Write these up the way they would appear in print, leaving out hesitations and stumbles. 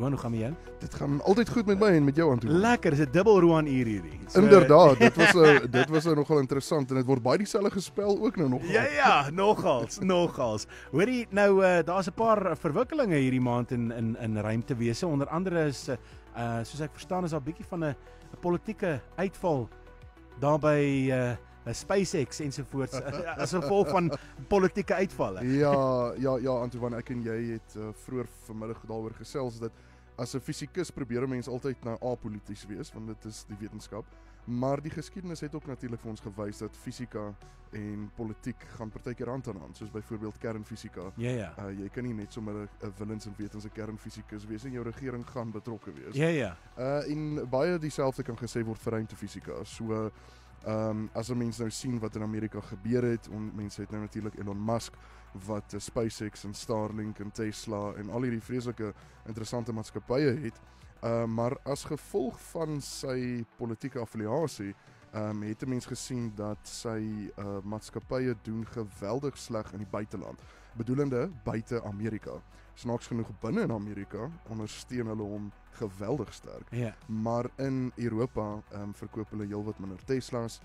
Roan, hoe gaan met jou? Dit gaan altyd goed met my en met jou, Antoine. Lekker, is 'n dubbel Roan uur hierdie. Inderdaad, dit was nogal interessant en dit word baie dieselfde gespel ook nou nogal. Ja, nogals. Hoorie, nou daar's 'n paar verwikkelinge hierdie maand in ruimtewese. Onder andere is soos ek verstaan is daar 'n bietjie van 'n politieke uitval daar by SpaceX ensovoorts as gevolg van politieke uitvalle. Ja, Antoine, ek en jy het vroeër vanmiddag daaroor gesels dat as 'n fisikus probeer 'n mens altyd nou apolities wees, want dit is die wetenskap. Maar die geskiedenis het ook natuurlik vir ons gewys dat fisika en politiek gaan partykeer hand aan hand, soos byvoorbeeld kernfisika. Ja. Jy kan nie net sommer 'n willens en wetens 'n kernfisikus wees en jou regering gaan betrokke wees. Ja. En baie dieselfde kan gesê word vir ruimtefisika. So as 'n mens nou sien wat in Amerika gebeur het, mense het nou natuurlik Elon Musk wat SpaceX en Starlink en Tesla en al hierdie vreeslike interessante maatskappye het. Maar as gevolg van sy politieke affiliasie het 'n mens gesien dat sy maatskappye doen geweldig sleg in die buiteland, bedoelende buite Amerika. Snaaks genoeg binne in Amerika ondersteun hulle hom geweldig sterk. Ja. Maar in Europa verkoop hulle heelwat minder Teslas.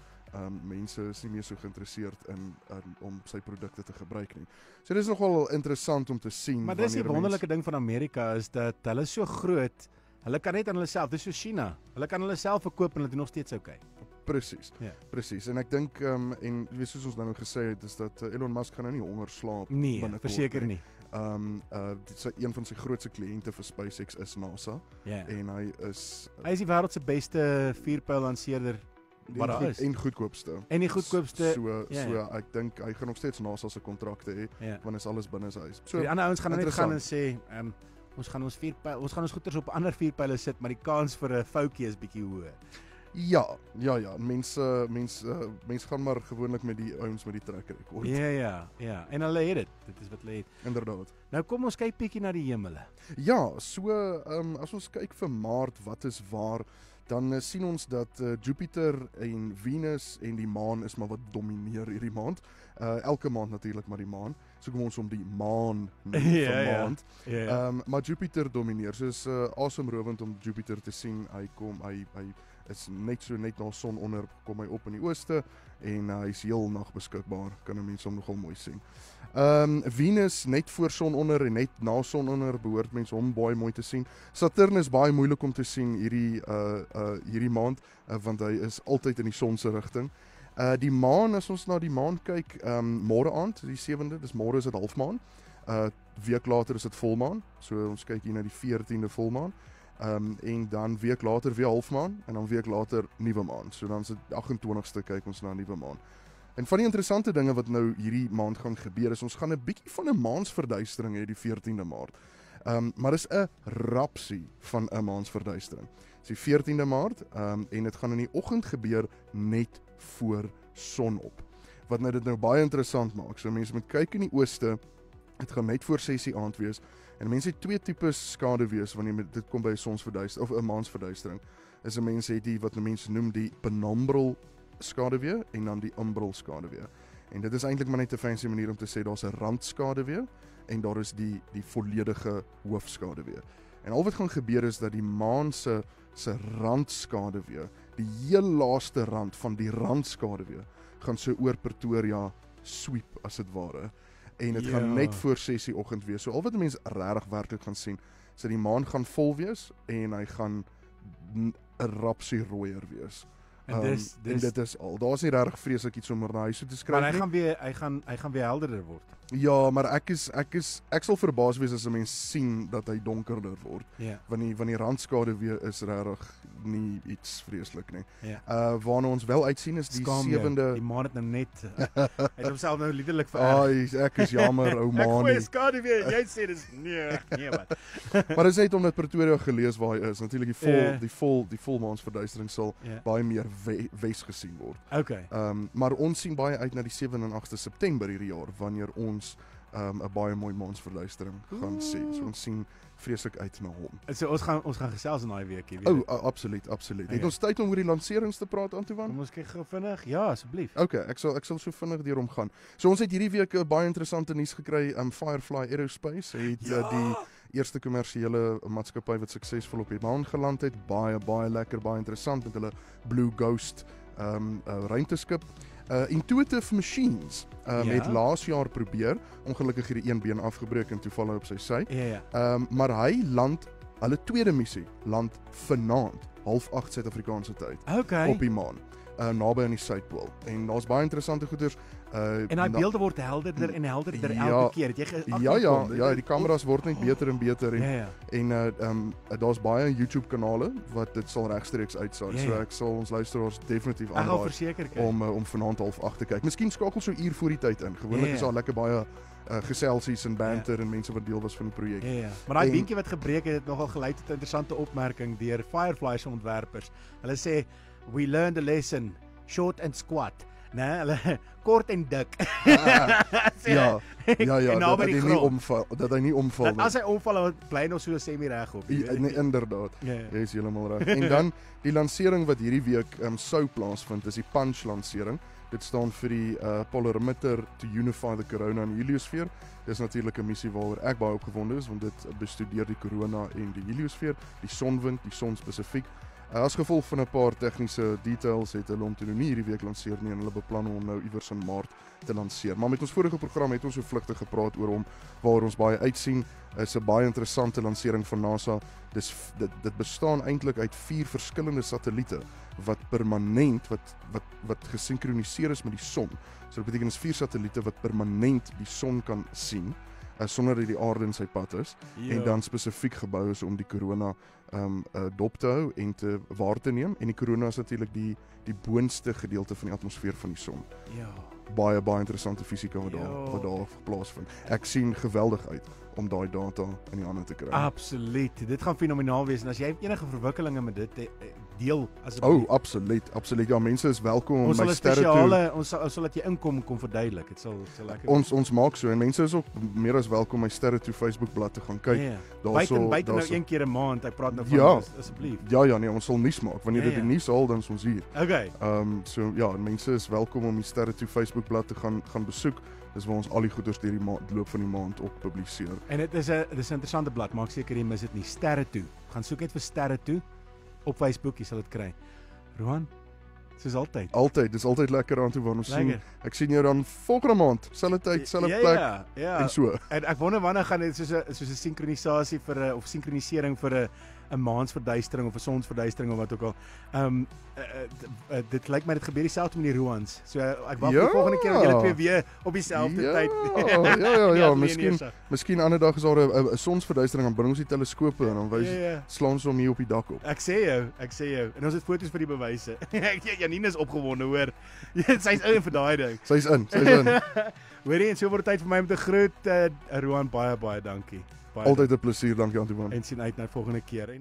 Mense is nie meer so geïnteresseerd in om sy produkte te gebruik nie. So dit is nogal interessant om te sien. Maar dis die wonderlike ding van Amerika is dat hulle is so groot. Hulle kan net aan hulle self, dis so China. Hulle kan hulle self verkoop en hulle doen nog steeds okay. Presies. En ek dink en weet soos ons nou gesê het, is dat Elon Musk gaan nou nie honger slaap Nee, verseker nie. Een van sy grootste kliënte vir SpaceX is NASA. Ja. En hy is die wêreld se beste vuurpyllanseerder wat daar is. En goedkoopste. En die goedkoopste. So ek dink hy gaan nog steeds NASA se kontrakte hê, want is alles binne sy huis. So die ander ouens gaan net gaan en sê, ons gaan ons goeders op ander vuurpyle sit, maar die kans vir 'n foutjie is bietjie hoër. Ja. Mense gaan maar gewoonlik met die ouens met die track record. Ja. En hulle het dit. Dit is wat hulle het. Inderdaad. Nou kom ons kyk bietjie na die hemele. Ja, so as ons kyk vir Maart, wat is waar, dan sien ons dat Jupiter en Venus en die maan is maar wat domineer hierdie maand. Elke maand natuurlik maar die maan. So kom ons om die maan vir maand. Maar Jupiter domineer. So is asemrowend om Jupiter te sien. Hy is net na son onder kom hy op in die ooste en hy is heel nag beskikbaar. Kan 'n mens hom nogal mooi sien. Venus net voor son onder en net na son onder behoort mense hom baie mooi te sien. Saturnus baie moeilik om te sien hierdie maand want hy is altyd in die son se rigting. Die maan, as ons na die maan kyk, môre aand, die 7de, dis môre is dit halfmaan. Week later is dit volmaan. So ons kyk hier na die 14de volmaan. En dan week later weer halfmaan en dan week later nuwe maan. So dan is dit 28ste kyk ons na nuwe maan. En van die interessante dinge wat nou hierdie maand gaan gebeur is ons gaan 'n bietjie van 'n maansverduistering hê die 14de Maart. Maar dis 'n rapsie van 'n maansverduistering. Dis die 14de Maart en dit gaan in die oggend gebeur net voor sonop. Wat nou dit nou baie interessant maak. So mense moet kyk in die ooste. Dit gaan net voor 6:00 aand wees. En mense het twee tipes skade wees wanneer dit kom by 'n sonsverduistering of 'n maansverduistering. Is 'n mens het die wat mense noem die penumbral skaduwee en dan die umbral skaduwee. En dit is eintlik maar net 'n fancy manier om te sê daar's 'n randskaduwee en daar is die volledige hoofskaduwee. En al wat gaan gebeur is dat die maan se randskaduwee, die heel laaste rand van die randskaduwee, gaan so oor Pretoria sweep as dit ware. En dit gaan net voor 6:00 oggend wees. So al wat mense regtig werklik gaan sien, is dat die maan gaan vol wees en hy gaan 'n rapsie rooier wees. En dit is al. Daar's nie regtig vreeslik iets om oor na huis toe te skryf nie. Maar hy gaan weer helderder word. Ja, maar ek sal verbaas wees as 'n mens sien dat hy donkerder word. Ja. Want die randskaduwee is regtig nie iets vreeslik nie. Ja. Waarna ons wel uitsien is die 7de. Die maan het nou net hy het homself nou liderlik vererg. Ek is jammer, ou maan. Ek skaduwee, jy sê dis nee wat. Maar dit is net omdat Pretoria gelees waar hy is. Natuurlik die volmaansverduistering sal baie meer wes gesien word. Okay. Maar ons sien baie uit na die 7 en 8de September hierdie jaar wanneer ons 'n baie mooi maansverduistering gaan sien. So ons sien vreeslik uit na hom. So ons gaan gesels in daai week hier weer. Absoluut. Het ons tyd om oor die lanserings te praat, Antoine? Kom ons kyk gou vinnig. Ja, asseblief. Okay, ek sal so vinnig deur hom gaan. So ons het hierdie week 'n baie interessante nuus gekry. Firefly Aerospace het eerste kommersiële maatskappy wat suksesvol op die maan geland het. Baie lekker, baie interessant met hulle Blue Ghost ruimteskip. Intuitive Machines het laas jaar probeer, ongelukkig hierdie een been afgebreek en toevallig op sy sy. Maar hy land, hulle tweede missie, land vanaand, 7:30 Suid-Afrikaanse tyd, op die maan. Naby aan die Suidpool. En daar's baie interessante goeders. En daai beelde word helderder en helderder elke keer. Het jy Ja, die kameras word net beter en beter en daar's baie YouTube kanale wat dit sal regstreeks uitsaai. So ek sal ons luisteraars definitief aanraai om vanaand 7:30 te kyk. Miskien skakel so 'n uur voor die tyd in. Gewoonlik is daar lekker baie geselsies en banter en mense wat deel was van die projek. Maar daai beentjie wat gebreek het nogal gelei tot 'n interessante opmerking deur Firefly se ontwerpers. Hulle sê we learned a lesson, short and squat. Nee, hulle kort en dik. Ja, dat hy nie omval nie. As hy omval, dan bly hy nog so semi regop. Nee, inderdaad. Jy is heeltemal reg. En dan die lansering wat hierdie week sou plaasvind, is die Punch lansering. Dit staan vir die Polarimeter to Unify the Corona in Heliosfeer. Dis natuurlik 'n missie waaroor ek baie opgewonde is, want dit bestudeer die korona en die heliosfeer, die sonwind, die son spesifiek. As gevolg van 'n paar tegniese details het hulle hom toe nie hierdie week lanseer nie en hulle beplan om nou iewers in Maart te lanseer. Maar met ons vorige program het ons so vlugtig gepraat oor hom waar ons baie uitsien. Is 'n baie interessante lansering van NASA. Dit bestaan eintlik uit 4 verskillende satelliete wat permanent wat gesinkroniseer is met die son. So dit beteken is 4 satelliete wat permanent die son kan sien sonder dat die aarde in sy pad is en dan spesifiek gebou is om die korona dop te hou en te waar te neem en die korona is natuurlik die boonste gedeelte van die atmosfeer van die son. Baie interessante fisika wat daar plaasvind. Ek sien geweldig uit om daai data in die hande te kry. Absoluut. Dit gaan fenomenaal wees en as jy enige verwikkelinge met dit deel asseblief. Absoluut. Ja, mense is welkom om my sterre toe. Ons sal dat jy inkom verduidelik. Dit sal lekker. Ons maak so en mense is ook meer as welkom my sterre toe Facebookblad te gaan kyk. Buite nou een keer 'n maand. Ek praat nou van asseblief. Ja, ons sal nuus maak. Wanneer dit die nuus haal, dan is ons hier. Okay. So ja, mense is welkom om die sterre toe Facebookblad te gaan besoek. Dis waar ons al die goeders deur die loop van die maand ook publiseer. En dit is 'n interessante blad, maak seker jy mis dit nie. Sterre toe. Gaan soek net vir Sterre toe op Facebook, jy sal dit kry. Roan, soos altyd. Dis altyd lekker aan toe waar ons sien. Ek sien jou dan volgende maand, selfde tyd, selfde plek. En so. En ek wonder wanneer gaan dit soos 'n sinkronisasie vir of sinkronisering vir 'n maansverduistering of 'n sonsverduistering of wat ook al. Dit lyk my dit gebeur dieselfde met die Roans. So ek wag vir volgende keer dat julle twee weer op dieselfde tyd. Ja, miskien 'n ander dag is daar 'n sonsverduistering, dan bring ons die teleskope en dan wys slaan ons hom hier op die dak op. Ek sê jou. En ons het foto's vir die bewyse. Janine is opgewonde, hoor. Sy's in vir daai ding. Sy's in. Hoorie, en so word tyd vir my om te groet. Roan, baie dankie. Altyd 'n plesier, dankie Antoine. En sien uit na volgende keer.